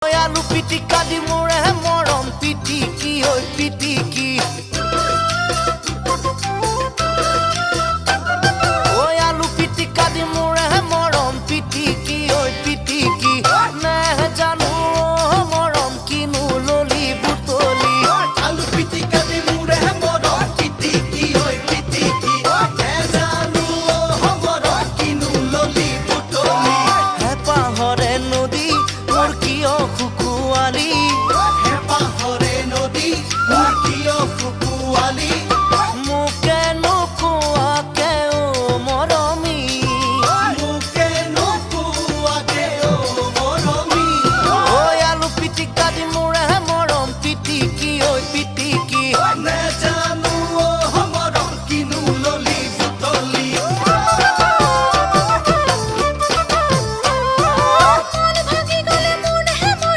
আলু পিটিকা দি মোৰে মৰম পিটিকি ঐ পিটিকি আলু পিটিকা দি মোৰে মৰম পিটিকি ঐ পিটিকি নেজানো মৰম কিনো ললি বুটলি আলু পিটিকা দি মোৰে মৰম পিটিকি ঐ পিটিকি নেজানো মৰম কিনো ললি বুটলি হেঁপাহৰে নদী মোৰ কিয় শুকুৱালি